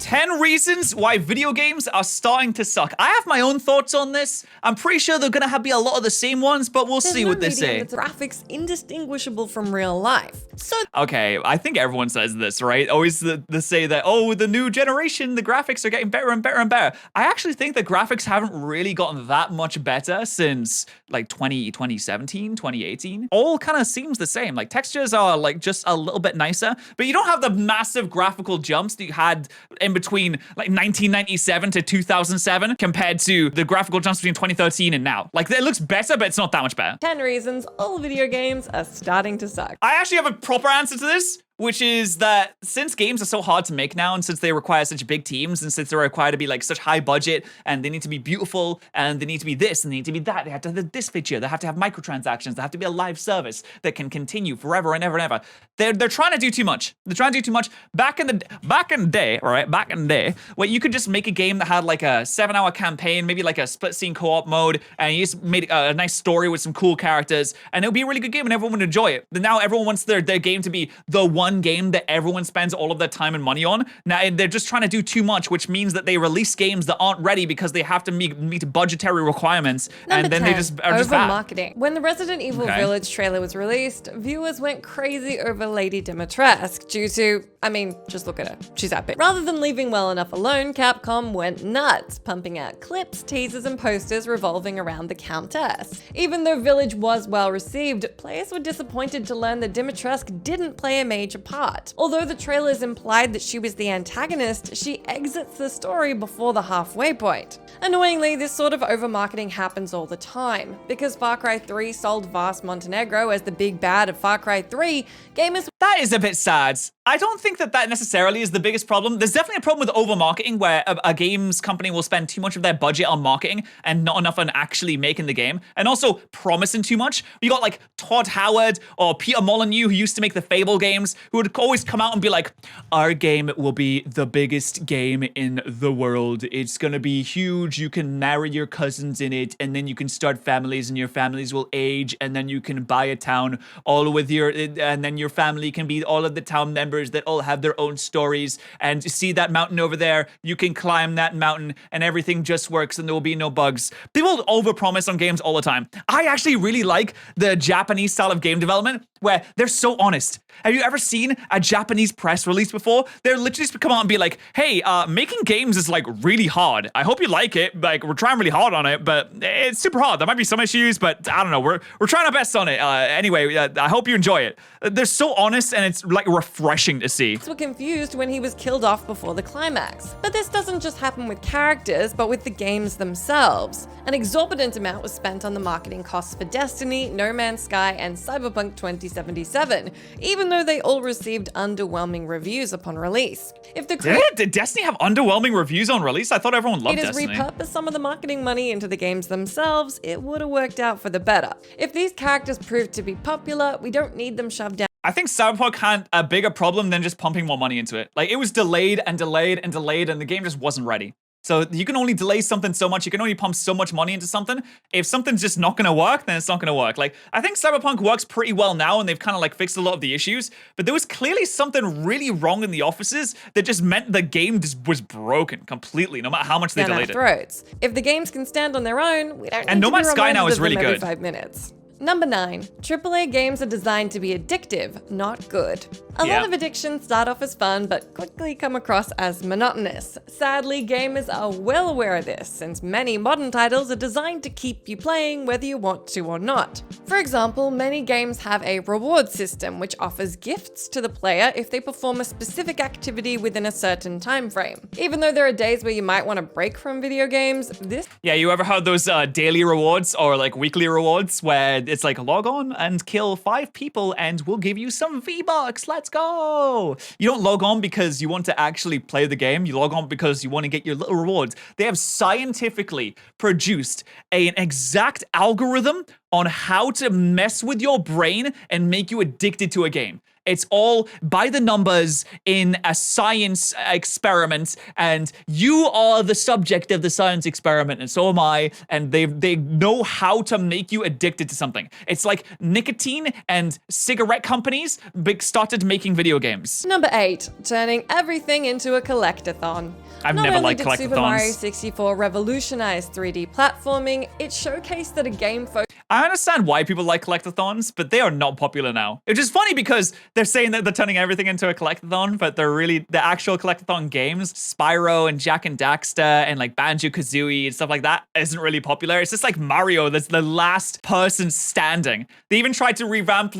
10 reasons why video games are starting to suck. I have my own thoughts on this. I'm pretty sure they're gonna be a lot of the same ones, but we'll see what they say. There's no medium that's graphics indistinguishable from real life. So okay, I think everyone says this, right? Always the say that, oh, the new generation, the graphics are getting better and better and better. I actually think the graphics haven't really gotten that much better since like 2017, 2018. All kind of seems the same. Like textures are like just a little bit nicer, but you don't have the massive graphical jumps that you had in between like 1997 to 2007 compared to the graphical jumps between 2013 and now. Like it looks better, but it's not that much better. 10 reasons all video games are starting to suck. I actually have a proper answer to this, which is that since games are so hard to make now, and since they require such big teams, and since they're required to be like such high budget, and they need to be beautiful, and they need to be this, and they need to be that, they have to have this feature, they have to have microtransactions, they have to be a live service that can continue forever and ever and ever. They're trying to do too much. They're trying to do too much. Back in the day, where you could just make a game that had like a 7-hour campaign, maybe like a split scene co-op mode, and you just made a nice story with some cool characters, and it would be a really good game, and everyone would enjoy it. But now everyone wants their game to be the one game that everyone spends all of their time and money on. Now they're just trying to do too much, which means that they release games that aren't ready because they have to meet budgetary requirements. Number and then 10, they just are just bad. Over-marketing. When the Resident Evil Village trailer was released, viewers went crazy over Lady Dimitrescu due to, I mean, just look at her. She's epic. Rather than leaving well enough alone, Capcom went nuts, pumping out clips, teasers, and posters revolving around the Countess. Even though Village was well received, players were disappointed to learn that Dimitrescu didn't play a major part. Although the trailers implied that she was the antagonist, she exits the story before the halfway point. Annoyingly, this sort of over-marketing happens all the time. Because Far Cry 3 sold Vast Montenegro as the big bad of Far Cry 3, gamers— That is a bit sad. I don't think that necessarily is the biggest problem. There's definitely a problem with over-marketing where a games company will spend too much of their budget on marketing and not enough on actually making the game. And also promising too much. You got like Todd Howard or Peter Molyneux, who used to make the Fable games, who would always come out and be like, our game will be the biggest game in the world. It's gonna be huge. You can marry your cousins in it, and then you can start families, and your families will age, and then you can buy a town all with and then your family can be all of the town members that all have their own stories, and see that mountain over there, you can climb that mountain and everything just works and there will be no bugs. People overpromise on games all the time. I actually really like the Japanese style of game development where they're so honest. Have you ever seen a Japanese press release before? They're literally just come out and be like, hey, making games is like really hard. I hope you like it. Like, we're trying really hard on it, but it's super hard. There might be some issues, but I don't know. We're trying our best on it. Anyway, I hope you enjoy it. They're so honest and it's like refreshing to see. were confused when he was killed off before the climax. But this doesn't just happen with characters, but with the games themselves. An exorbitant amount was spent on the marketing costs for Destiny, No Man's Sky, and Cyberpunk 2077, even though they all received underwhelming reviews upon release. Did Destiny have underwhelming reviews on release? I thought everyone loved Destiny. It has repurposed some of the marketing money into the games themselves. It would have worked out for the better. If these characters proved to be popular, we don't need them shoved down. I think Cyberpunk had a bigger problem than just pumping more money into it. Like, it was delayed and delayed and delayed, and the game just wasn't ready. So you can only delay something so much, you can only pump so much money into something. If something's just not gonna work, then it's not gonna work. Like, I think Cyberpunk works pretty well now, and they've kind of like fixed a lot of the issues, but there was clearly something really wrong in the offices that just meant the game just was broken completely, no matter how much they delayed it. If the games can stand on their own, we don't need and No to be Man's Sky now is really every good. 5 minutes. Number 9. AAA games are designed to be addictive, not good. A lot of addictions start off as fun, but quickly come across as monotonous. Sadly, gamers are well aware of this, since many modern titles are designed to keep you playing whether you want to or not. For example, many games have a reward system, which offers gifts to the player if they perform a specific activity within a certain time frame. Even though there are days where you might want to break from video games, this— Yeah, you ever had those daily rewards or like weekly rewards where it's like log on and kill 5 people and we'll give you some V-Bucks, let's go. You don't log on because you want to actually play the game, you log on because you want to get your little rewards. They have scientifically produced an exact algorithm on how to mess with your brain and make you addicted to a game. It's all by the numbers in a science experiment, and you are the subject of the science experiment, and so am I, and they know how to make you addicted to something. It's like nicotine and cigarette companies started making video games. Number 8, turning everything into a collectathon. I've never liked Not only did Super Mario collectathons. 64 revolutionize 3D platforming, it showcased that a game I understand why people like collectathons, but they are not popular now. Which is funny because they're saying that they're turning everything into a collectathon, but the actual collectathon games, Spyro and Jak and Daxter and like Banjo-Kazooie and stuff like that isn't really popular. It's just like Mario that's the last person standing. They even tried to revamp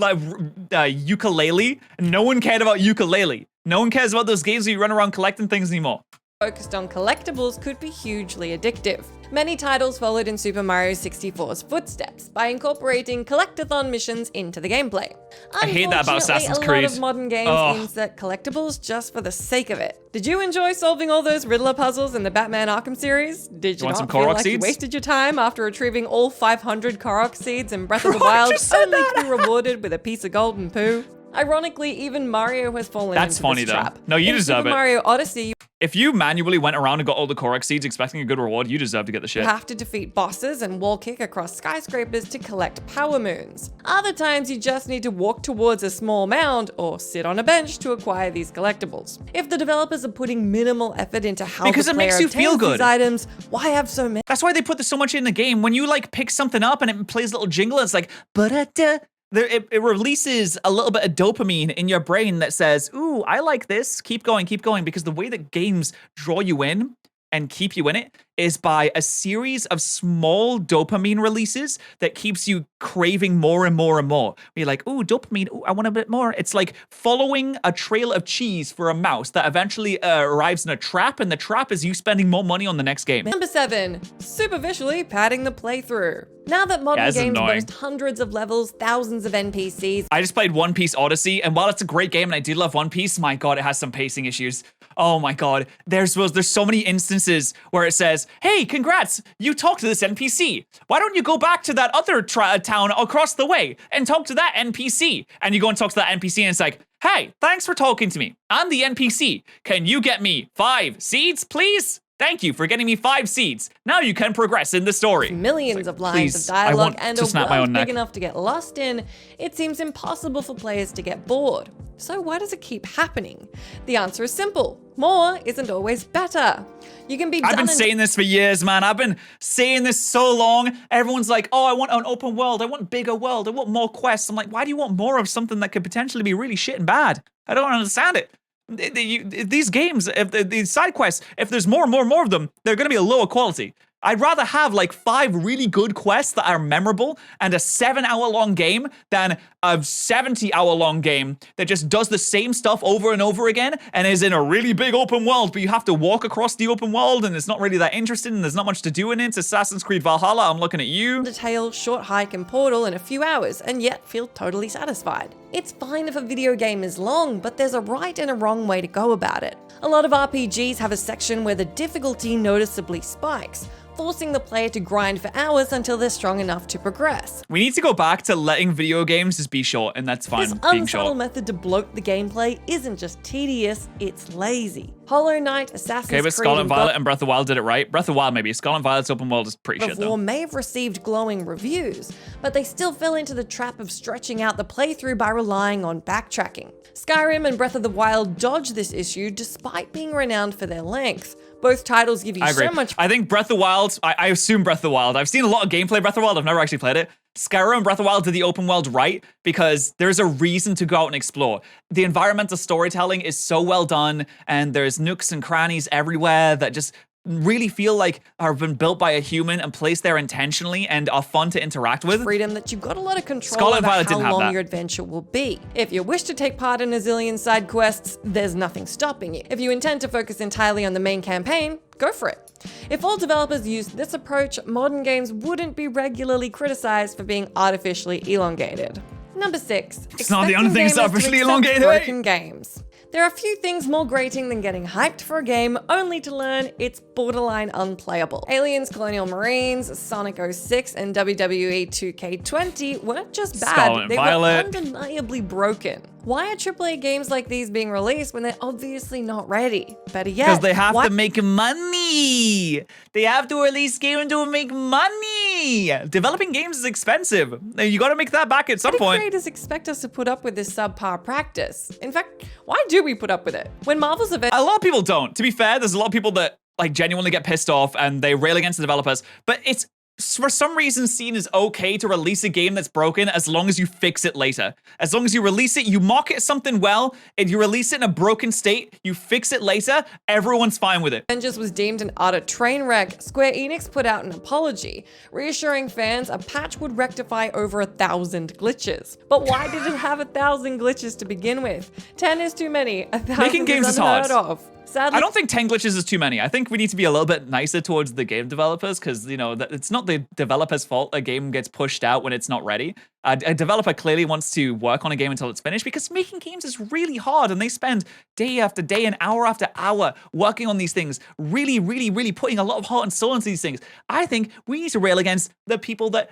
Ukulele, and no one cared about Ukulele. No one cares about those games where you run around collecting things anymore. focused on collectibles could be hugely addictive. Many titles followed in Super Mario 64's footsteps by incorporating collectathon missions into the gameplay. I hate that about Assassin's A Creed. lot of modern games insert collectibles just for the sake of it. Did you enjoy solving all those Riddler puzzles in the Batman Arkham series? Did you want not some feel Korok like you seeds? wasted your time after retrieving all 500 Korok seeds in Breath of the Bro, I Wild just said only that. to be rewarded with a piece of golden poo? Ironically, even Mario has fallen That's into funny, this though. trap. No, you in deserve Super it. Mario Odyssey, If you manually went around and got all the Korok seeds expecting a good reward, you deserve to get the shit. you have to defeat bosses and wall kick across skyscrapers to collect power moons. Other times you just need to walk towards a small mound or sit on a bench to acquire these collectibles. If the developers are putting minimal effort into how Because the it player makes you obtains feel good. these items, why have so many? That's why they put so much in the game. When you like pick something up and it plays a little jingle, it's like, ba-da-da. It releases a little bit of dopamine in your brain that says, ooh, I like this. Keep going, because the way that games draw you in and keep you in it is by a series of small dopamine releases that keeps you craving more and more and more. You're like, ooh, dopamine, ooh, I want a bit more. It's like following a trail of cheese for a mouse that eventually arrives in a trap, and the trap is you spending more money on the next game. Number 7, superficially padding the playthrough. Now that modern it's games annoying. boast hundreds of levels, thousands of NPCs, I just played One Piece Odyssey, and while it's a great game and I do love One Piece, my god, it has some pacing issues. Oh my god, there's so many instances where it says, hey, congrats, you talked to this NPC. Why don't you go back to that other town across the way and talk to that NPC? And you go and talk to that NPC and it's like, hey, thanks for talking to me. I'm the NPC. Can you get me 5 seeds, please? Thank you for getting me 5 seeds. Now you can progress in the story. millions of lines please, of I dialogue, want and to a snap my world own big neck. enough to get lost in, it seems impossible for players to get bored. So why does it keep happening? The answer is simple. More isn't always better. You can be I've been done in saying this for years, man. I've been saying this so long. Everyone's like, oh, I want an open world. I want bigger world. I want more quests. I'm like, why do you want more of something that could potentially be really shit and bad? I don't understand it. These games, these side quests, if there's more of them, they're going to be a lower quality. I'd rather have like 5 really good quests that are memorable and a 7-hour-long game than a 70-hour-long game that just does the same stuff over and over again and is in a really big open world, but you have to walk across the open world and it's not really that interesting and there's not much to do in it. It's Assassin's Creed Valhalla. I'm looking at you. Undertale, short hike, and Portal in a few hours and yet feel totally satisfied. It's fine if a video game is long, but there's a right and a wrong way to go about it. A lot of RPGs have a section where the difficulty noticeably spikes, forcing the player to grind for hours until they're strong enough to progress. We need to go back to letting video games just be short, and that's fine This being unsubtle short. method to bloat the gameplay isn't just tedious, it's lazy. Hollow Knight, Assassin's Okay, but Creed, Scarlet and Violet and Breath of the Wild did it right. Breath of the Wild, maybe. Scarlet Violet's open world is pretty God shit, of War though. may have received glowing reviews, but they still fell into the trap of stretching out the playthrough by relying on backtracking. Skyrim and Breath of the Wild dodge this issue despite being renowned for their length. Both titles give you I agree. so much I think Breath of the Wild, I assume Breath of the Wild. I've seen a lot of gameplay Breath of the Wild. I've never actually played it. Skyrim and Breath of the Wild did the open world right because there's a reason to go out and explore. The environmental storytelling is so well done and there's nooks and crannies everywhere that just really feel like have been built by a human and placed there intentionally and are fun to interact with. freedom that you've got a lot of control Scarlet over Violet how didn't have long that. your adventure will be. If you wish to take part in a zillion side quests, there's nothing stopping you. If you intend to focus entirely on the main campaign, go for it. If all developers used this approach, modern games wouldn't be regularly criticized for being artificially elongated. Number 6. It's not the only thing that's expecting gamers to artificially accept elongated. broken games. There are few things more grating than getting hyped for a game only to learn it's borderline unplayable. Aliens, Colonial Marines, Sonic 06, and WWE 2K20 weren't just bad, Scarlet they Violet. were undeniably broken. Why are AAA games like these being released when they're obviously not ready? Better yet, because they have to make money. They have to release games to make money. Developing games is expensive. You got to make that back at some point. Creators expect us to put up with this subpar practice. In fact, why do we put up with it? When Marvel's event, a lot of people don't. To be fair, there's a lot of people that like genuinely get pissed off and they rail against the developers. But it's for some reason seen as okay to release a game that's broken as long as you fix it later. As long as you release it, you market something well, and you release it in a broken state, you fix it later, everyone's fine with it. Avengers was deemed an utter train wreck. Square Enix put out an apology, reassuring fans a patch would rectify over 1,000 glitches. But why did it have 1,000 glitches to begin with? 10 is too many. 1,000 Making games is hard. Of. Sadly, I don't think 10 glitches is too many. I think we need to be a little bit nicer towards the game developers because, you know, it's not the developer's fault a game gets pushed out when it's not ready. A developer clearly wants to work on a game until it's finished because making games is really hard and they spend day after day and hour after hour working on these things, really, really, really putting a lot of heart and soul into these things. I think we need to rail against the people that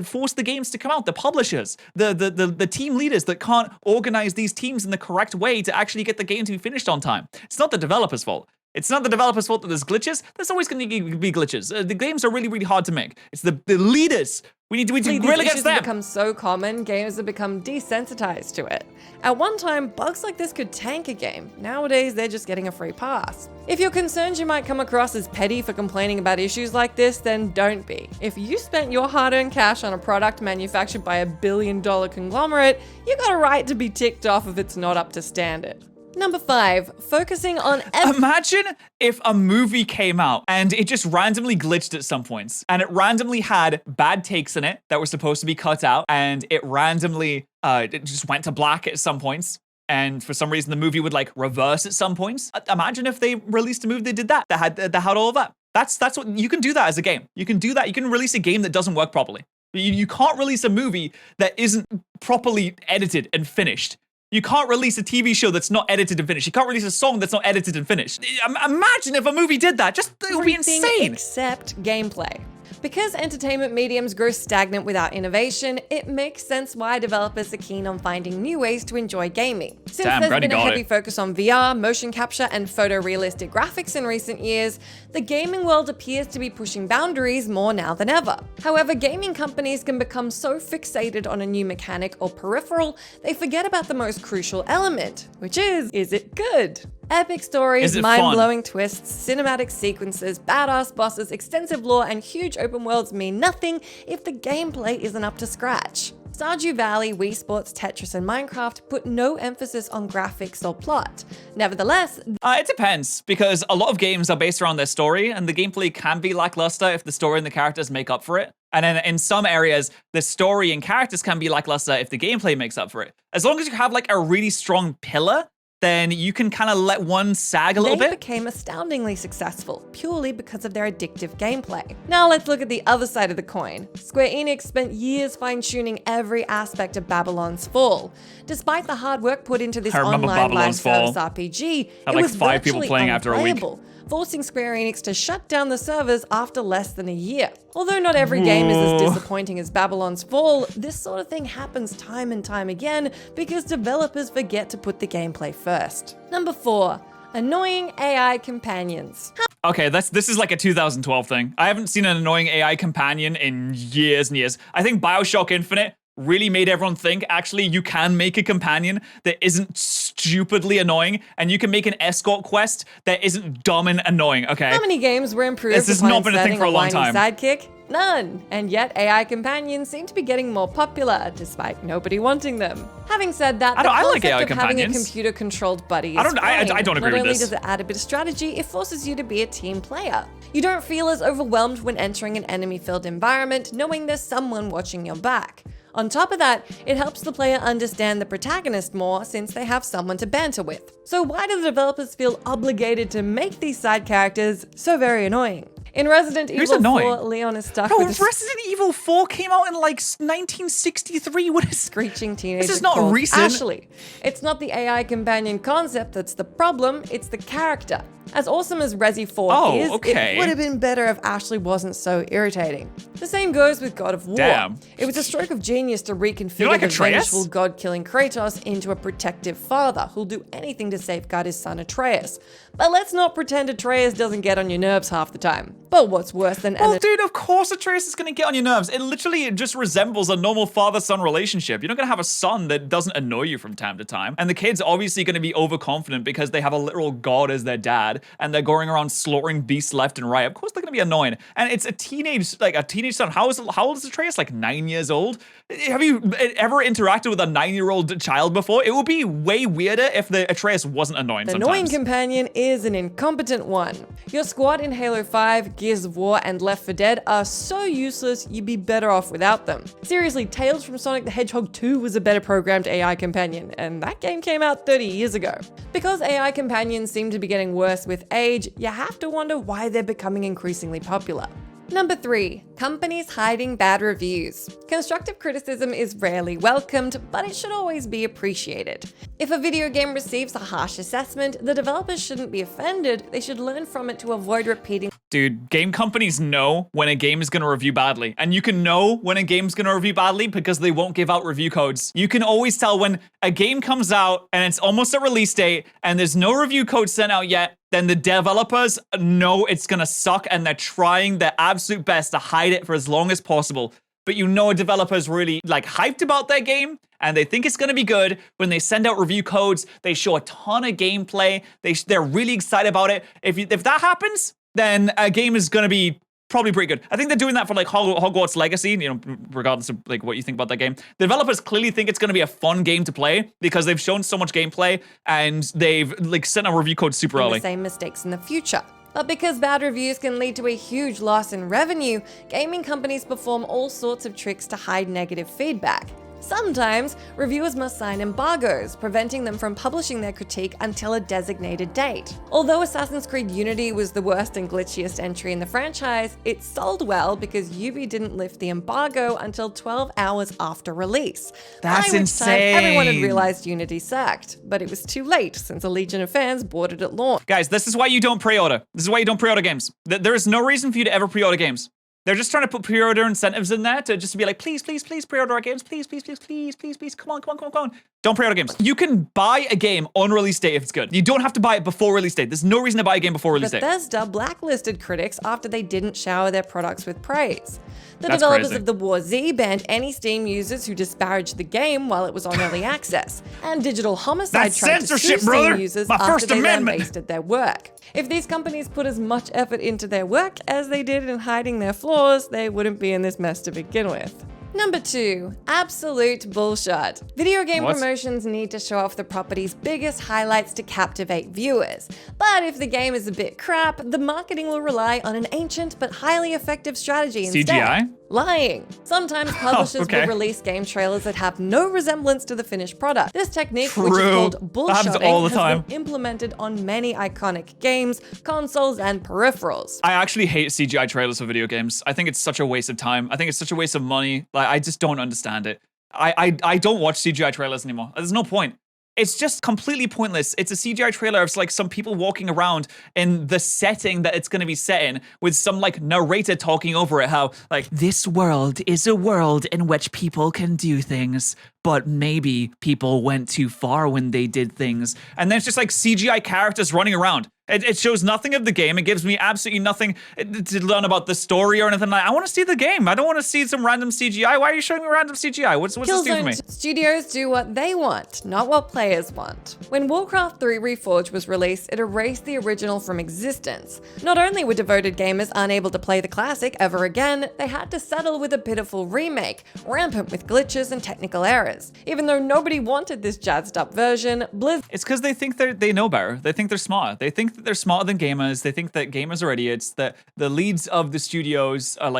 force the games to come out, the publishers, the team leaders that can't organize these teams in the correct way to actually get the game to be finished on time. It's not the developer's fault. It's not the developer's fault that there's glitches. There's always going to be glitches. The games are really, really hard to make. It's the leaders. We need to rail against them. Have become so common, gamers have become desensitized to it. At one time, bugs like this could tank a game. Nowadays, they're just getting a free pass. If you're concerned you might come across as petty for complaining about issues like this, then don't be. If you spent your hard-earned cash on a product manufactured by $1 billion conglomerate, you got a right to be ticked off if it's not up to standard. Number 5, focusing on Imagine if a movie came out and it just randomly glitched at some points and it randomly had bad takes in it that were supposed to be cut out and it randomly it just went to black at some points. And for some reason, the movie would like reverse at some points. Imagine if they released a movie that did that, that had all of that. That's what you can do that as a game. You can do that. You can release a game that doesn't work properly. You can't release a movie that isn't properly edited and finished. You can't release a TV show that's not edited and finished. You can't release a song that's not edited and finished. Imagine if a movie did that. It would be insane. Except gameplay. Because entertainment mediums grow stagnant without innovation, it makes sense why developers are keen on finding new ways to enjoy gaming. Since there's been a heavy focus on VR, motion capture, and photorealistic graphics in recent years, the gaming world appears to be pushing boundaries more now than ever. However, gaming companies can become so fixated on a new mechanic or peripheral, they forget about the most crucial element, which is it good? Epic stories, mind-blowing twists, cinematic sequences, badass bosses, extensive lore, and huge open worlds mean nothing if the gameplay isn't up to scratch. Stardew Valley, Wii Sports, Tetris, and Minecraft put no emphasis on graphics or plot. Nevertheless, it depends, because a lot of games are based around their story, and the gameplay can be lackluster if the story and the characters make up for it. And then in some areas, the story and characters can be lackluster if the gameplay makes up for it. As long as you have like a really strong pillar, then you can kind of let one sag a little bit. They became astoundingly successful, purely because of their addictive gameplay. Now let's look at the other side of the coin. Square Enix spent years fine-tuning every aspect of Babylon's Fall. Despite the hard work put into this online live service RPG, it was 5 people playing after a week, forcing Square Enix to shut down the servers after less than a year. Although not every game is as disappointing as Babylon's Fall, this sort of thing happens time and time again because developers forget to put the gameplay first. Number 4. Annoying AI companions. Okay, this is like a 2012 thing. I haven't seen an annoying AI companion in years and years. I think BioShock Infinite really made everyone think, actually, you can make a companion that isn't stupidly annoying, and you can make an escort quest that isn't dumb and annoying, okay? How many games were improved this has not been a thing for a long time. Sidekick? None. And yet AI companions seem to be getting more popular, despite nobody wanting them. Having said that, the concept of having a computer-controlled buddy is fine. I don't agree with this. Not only does it add a bit of strategy, it forces you to be a team player. You don't feel as overwhelmed when entering an enemy-filled environment, knowing there's someone watching your back. On top of that, it helps the player understand the protagonist more since they have someone to banter with. So why do the developers feel obligated to make these side characters so very annoying? In Resident Evil 4, Leon is stuck with Resident Evil 4 came out in like 1963. What is screeching teenager? This is not recent. Ashley. It's not the AI companion concept that's the problem, it's the character. As awesome as Resi 4 is, it would have been better if Ashley wasn't so irritating. The same goes with God of War. Damn. It was a stroke of genius to reconfigure the vengeful god-killing Kratos into a protective father who'll do anything to safeguard his son Atreus. But let's not pretend Atreus doesn't get on your nerves half the time. But what's worse than... Well, dude, of course Atreus is going to get on your nerves. It literally just resembles a normal father-son relationship. You're not going to have a son that doesn't annoy you from time to time. And the kid's obviously going to be overconfident because they have a literal god as their dad, and they're going around slaughtering beasts left and right. Of course they're going to be annoying. And it's a teenage son. How old is Atreus? Like 9 years old? Have you ever interacted with a 9-year-old child before? It would be way weirder if the Atreus wasn't annoying sometimes. The annoying companion is an incompetent one. Your squad in Halo 5, Gears of War, and Left 4 Dead are so useless you'd be better off without them. Seriously, Tails from Sonic the Hedgehog 2 was a better programmed AI companion, and that game came out 30 years ago. Because AI companions seem to be getting worse with age, you have to wonder why they're becoming increasingly popular. Number 3, companies hiding bad reviews. Constructive criticism is rarely welcomed, but it should always be appreciated. If a video game receives a harsh assessment, the developers shouldn't be offended, they should learn from it to avoid repeating. Dude, game companies know when a game is going to review badly. And you can know when a game's going to review badly because they won't give out review codes. You can always tell when a game comes out and it's almost a release date and there's no review code sent out yet, then the developers know it's going to suck and they're trying their absolute best to hide it for as long as possible. But you know a developer's really hyped about their game and they think it's going to be good. When they send out review codes, they show a ton of gameplay. They're really excited about it. If that happens, then a game is going to be probably pretty good. I think they're doing that for Hogwarts Legacy, you know, regardless of what you think about that game. The developers clearly think it's going to be a fun game to play because they've shown so much gameplay and they've sent a review code super early. The same mistakes in the future. But because bad reviews can lead to a huge loss in revenue, gaming companies perform all sorts of tricks to hide negative feedback. Sometimes, reviewers must sign embargoes, preventing them from publishing their critique until a designated date. Although Assassin's Creed Unity was the worst and glitchiest entry in the franchise, it sold well because Ubi didn't lift the embargo until 12 hours after release. That's insane. Everyone had realized Unity sucked, but it was too late since a legion of fans bought it at launch. Guys, this is why you don't pre-order. This is why you don't pre-order games. There is no reason for you to ever pre-order games. They're just trying to put pre-order incentives in there to just be like, please, please, please pre-order our games. Please, please, please, please, please, please. Come on, come on, come on, come on. Don't pre-order games. You can buy a game on release date if it's good. You don't have to buy it before release date. There's no reason to buy a game before release date. Bethesda blacklisted critics after they didn't shower their products with praise. The developers of The War Z banned any Steam users who disparaged the game while it was on early access. And Digital Homicide tried to sue Steam users after they lambasted their work. If these companies put as much effort into their work as they did in hiding their flaws, they wouldn't be in this mess to begin with. Number 2, absolute bullshit. Video game promotions need to show off the property's biggest highlights to captivate viewers. But if the game is a bit crap, the marketing will rely on an ancient but highly effective strategy instead. CGI? Lying. Sometimes publishers will release game trailers that have no resemblance to the finished product. This technique, which is called bullshotting, has been implemented on many iconic games, consoles, and peripherals. I actually hate CGI trailers for video games. I think it's such a waste of time. I think it's such a waste of money. I just don't understand it. I don't watch CGI trailers anymore. There's no point. It's just completely pointless. It's a CGI trailer of some people walking around in the setting that it's going to be set in with some narrator talking over it, how this world is a world in which people can do things, but maybe people went too far when they did things. And then it's just CGI characters running around. It shows nothing of the game. It gives me absolutely nothing to learn about the story or anything. I want to see the game. I don't want to see some random CGI. Why are you showing me random CGI? What's this do for me? Studios do what they want, not what players want. When Warcraft 3 Reforged was released, it erased the original from existence. Not only were devoted gamers unable to play the classic ever again, they had to settle with a pitiful remake, rampant with glitches and technical errors. Even though nobody wanted this jazzed up version, Blizzard... It's because they think they know better. They think they're smart. They think that they're smarter than gamers. They think that gamers are idiots, that the leads of the studios are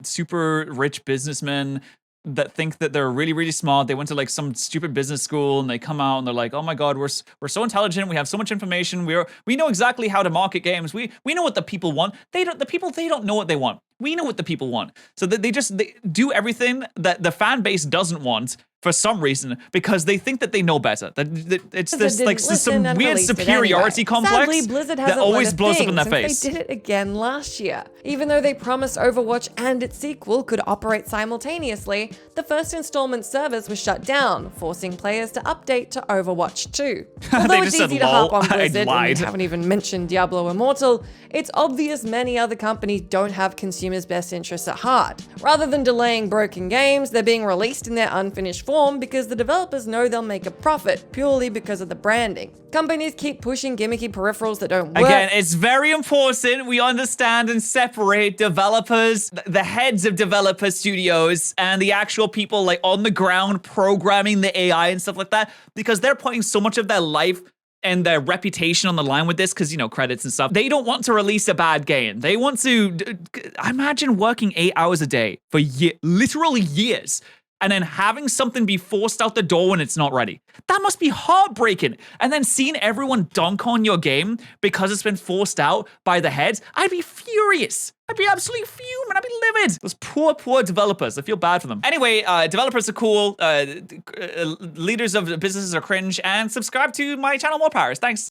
super rich businessmen that think that they're really, really smart. They went to some stupid business school and they come out and they're like, oh my God, we're so intelligent. We have so much information. We know exactly how to market games. We know what the people want. They don't know what they want. We know what the people want. So they do everything that the fan base doesn't want for some reason because they think that they know better. It's this like some weird superiority complex Sadly, Blizzard hasn't that always let blows up in their face. They did it again last year. Even though they promised Overwatch and its sequel could operate simultaneously, the first installment servers were shut down, forcing players to update to Overwatch 2. Although it's easy to harp on Blizzard, and we haven't even mentioned Diablo Immortal, it's obvious many other companies don't have consumers' best interests at heart. Rather than delaying broken games, they're being released in their unfinished form because the developers know they'll make a profit purely because of the branding. Companies keep pushing gimmicky peripherals that don't work. Again, it's very important we understand and separate developers, the heads of developer studios, and the actual people like on the ground programming the AI and stuff like that, because they're putting so much of their life and their reputation on the line with this because, you know, credits and stuff. They don't want to release a bad game. They want to, imagine working 8 hours a day for literally years and then having something be forced out the door when it's not ready. That must be heartbreaking. And then seeing everyone dunk on your game because it's been forced out by the heads, I'd be furious. I'd be absolutely fuming. I'd be livid. Those poor developers. I feel bad for them. Anyway, developers are cool. Leaders of businesses are cringe. And subscribe to my channel, more patterrz. Thanks.